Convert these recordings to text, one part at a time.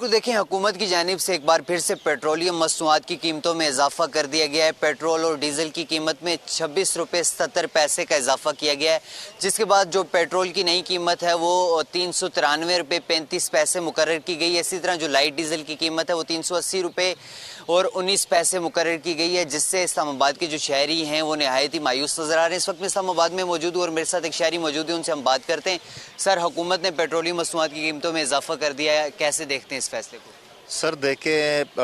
بالکل دیکھیں، حکومت کی جانب سے ایک بار پھر سے پیٹرولیم مصنوعات کی قیمتوں میں اضافہ کر دیا گیا ہے۔ پیٹرول اور ڈیزل کی قیمت میں 26 روپے 70 پیسے کا اضافہ کیا گیا ہے، جس کے بعد جو پیٹرول کی نئی قیمت ہے وہ 393 روپے 35 پیسے مقرر کی گئی ہے۔ اسی طرح جو لائٹ ڈیزل کی قیمت ہے وہ 380 روپے اور 19 پیسے مقرر کی گئی ہے، جس سے اسلام آباد کے جو شہری ہیں وہ نہایت ہی مایوس نظر آ رہے ہیں۔ اس وقت میں اسلام آباد میں موجود ہوں اور میرے ساتھ ایک شہری موجود ہے، ان سے ہم بات کرتے ہیں۔ سر، حکومت نے پیٹرولیم مصنوعات کی قیمتوں میں اضافہ کر دیا ہے، کیسے دیکھتے ہیں اس فیصلے کو؟ سر دیکھیں،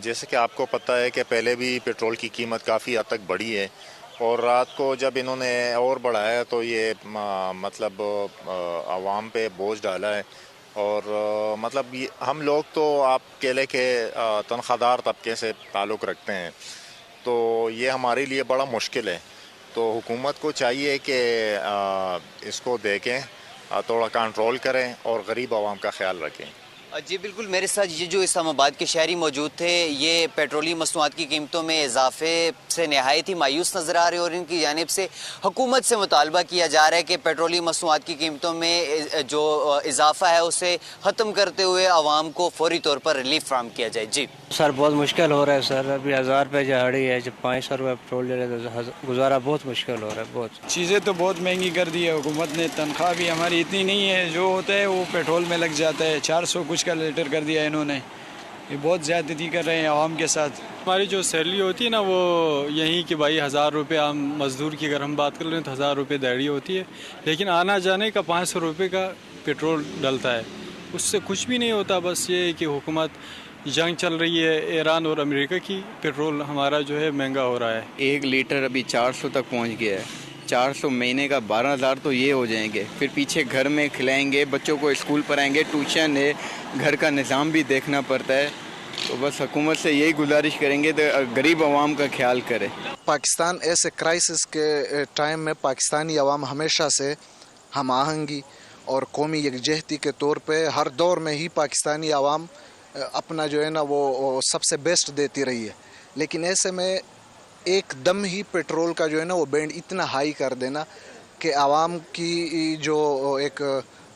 جیسے کہ آپ کو پتہ ہے کہ پہلے بھی پیٹرول کی قیمت کافی حد تک بڑھی ہے، اور رات کو جب انہوں نے اور بڑھایا تو یہ مطلب عوام پہ بوجھ ڈالا ہے، اور مطلب ہم لوگ تو آپ کہہ لیں کہ تنخواہ دار طبقے سے تعلق رکھتے ہیں، تو یہ ہمارے لیے بڑا مشکل ہے۔ تو حکومت کو چاہیے کہ اس کو دیکھیں، تھوڑا کنٹرول کریں اور غریب عوام کا خیال رکھیں۔ جی بالکل، میرے ساتھ یہ جو اسلام آباد کے شہری موجود تھے، یہ پیٹرولیم مصنوعات کی قیمتوں میں اضافے سے نہایت ہی مایوس نظر آ رہے ہیں، اور ان کی جانب سے حکومت سے مطالبہ کیا جا رہا ہے کہ پیٹرولیم مصنوعات کی قیمتوں میں جو اضافہ ہے اسے ختم کرتے ہوئے عوام کو فوری طور پر ریلیف فراہم کیا جائے۔ جی سر، بہت مشکل ہو رہا ہے سر، ابھی 1000 روپے دہاڑی ہے، جب 500 روپے پیٹرول لے رہے تو گزارا بہت مشکل ہو رہا ہے۔ بہت چیزیں تو بہت مہنگی کر دی ہے حکومت نے، تنخواہ بھی ہماری اتنی نہیں ہے، جو ہوتا ہے وہ پیٹرول میں لگ جاتا ہے، 400 کچھ کا لیٹر کر دیا انہوں نے، یہ بہت زیادتی کر رہے ہیں عوام کے ساتھ۔ ہماری جو سیلری ہوتی ہے نا وہ یہیں کہ بھائی 1000 روپے، عام مزدور کی اگر ہم بات کر لیں تو 1000 روپے دیہڑی ہوتی ہے، لیکن آنا جانے کا 500 روپے کا پیٹرول ڈلتا ہے، اس سے کچھ بھی نہیں ہوتا۔ بس یہ ہے کہ حکومت جنگ چل رہی ہے ایران اور امریکہ کی، پیٹرول ہمارا جو ہے مہنگا ہو رہا ہے۔ 1 لیٹر ابھی 400 تک پہنچ گیا ہے، 400 مہینے کا 12,000 تو یہ ہو جائیں گے، پھر پیچھے گھر میں کھلائیں گے، بچوں کو اسکول پڑھائیں گے، ٹیوشن ہے، گھر کا نظام بھی دیکھنا پڑتا ہے۔ تو بس حکومت سے یہی گزارش کریں گے تو غریب عوام کا خیال کرے۔ پاکستان ایسے کرائسس کے ٹائم میں پاکستانی عوام ہمیشہ سے ہم آہنگی اور قومی یکجہتی کے طور پہ ہر دور میں ہی پاکستانی عوام اپنا جو ہے نا وہ سب سے بیسٹ دیتی رہی ہے، لیکن ایسے میں ایک دم ہی پیٹرول کا جو ہے نا وہ بینڈ اتنا ہائی کر دینا کہ عوام کی جو ایک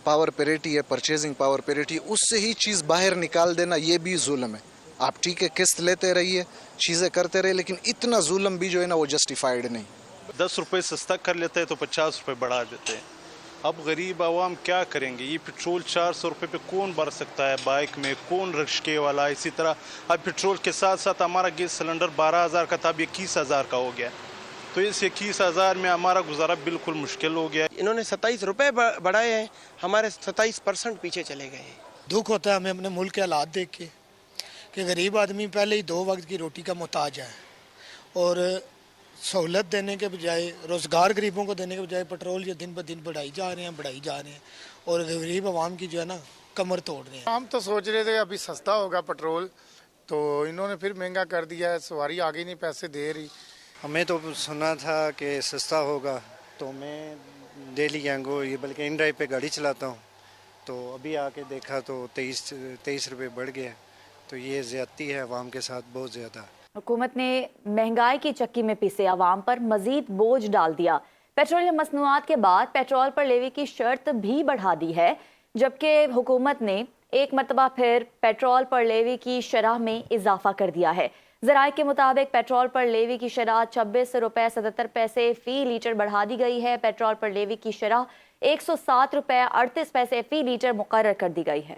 پاور پیریٹی ہے، پرچیزنگ پاور پیریٹی، اس سے ہی چیز باہر نکال دینا، یہ بھی ظلم ہے۔ آپ ٹھیک ہے قسط لیتے رہیے، چیزیں کرتے رہے، لیکن اتنا ظلم بھی جو ہے نا وہ جسٹیفائیڈ نہیں۔ 10 روپے سستا کر لیتے ہیں تو 50 روپے بڑھا دیتے ہیں۔ اب غریب عوام کیا کریں گے؟ یہ پیٹرول 400 روپے پہ کون بھر سکتا ہے؟ بائک میں کون رکشے والا؟ اسی طرح اب پیٹرول کے ساتھ ساتھ ہمارا گیس سلنڈر 12,000 کا تھا، اب 21,000 کا ہو گیا، تو اس 21,000 میں ہمارا گزارا بالکل مشکل ہو گیا۔ انہوں نے 27 روپے بڑھائے ہیں، ہمارے 27% پیچھے چلے گئے ہیں۔ دکھ ہوتا ہے ہمیں اپنے ملک کے حالات دیکھ کے کہ غریب آدمی پہلے ہی 2 وقت کی روٹی کا محتاج ہے، اور سہولت دینے کے بجائے، روزگار غریبوں کو دینے کے بجائے پیٹرول یہ دن بہ دن بڑھائی جا رہے ہیں، اور غریب عوام کی جو ہے نا کمر توڑ رہے ہیں۔ ہم تو سوچ رہے تھے ابھی سستا ہوگا پیٹرول، تو انہوں نے پھر مہنگا کر دیا ہے، سواری آگے نہیں پیسے دے رہی۔ ہمیں تو سنا تھا کہ سستا ہوگا، تو میں ڈیلی گینگو یہ بلکہ ان ڈرائیو پہ گاڑی چلاتا ہوں، تو ابھی آ کے دیکھا تو 23 روپے بڑھ گیا، تو یہ زیادتی ہے عوام کے ساتھ بہت زیادہ۔ حکومت نے مہنگائی کی چکی میں پسے عوام پر مزید بوجھ ڈال دیا۔ پیٹرولیم مصنوعات کے بعد پیٹرول پر لیوی کی شرط بھی بڑھا دی ہے، جبکہ حکومت نے ایک مرتبہ پھر پیٹرول پر لیوی کی شرح میں اضافہ کر دیا ہے۔ ذرائع کے مطابق پیٹرول پر لیوی کی شرح 26 روپے 77 پیسے فی لیٹر بڑھا دی گئی ہے۔ پیٹرول پر لیوی کی شرح 107 روپے 38 پیسے فی لیٹر مقرر کر دی گئی ہے۔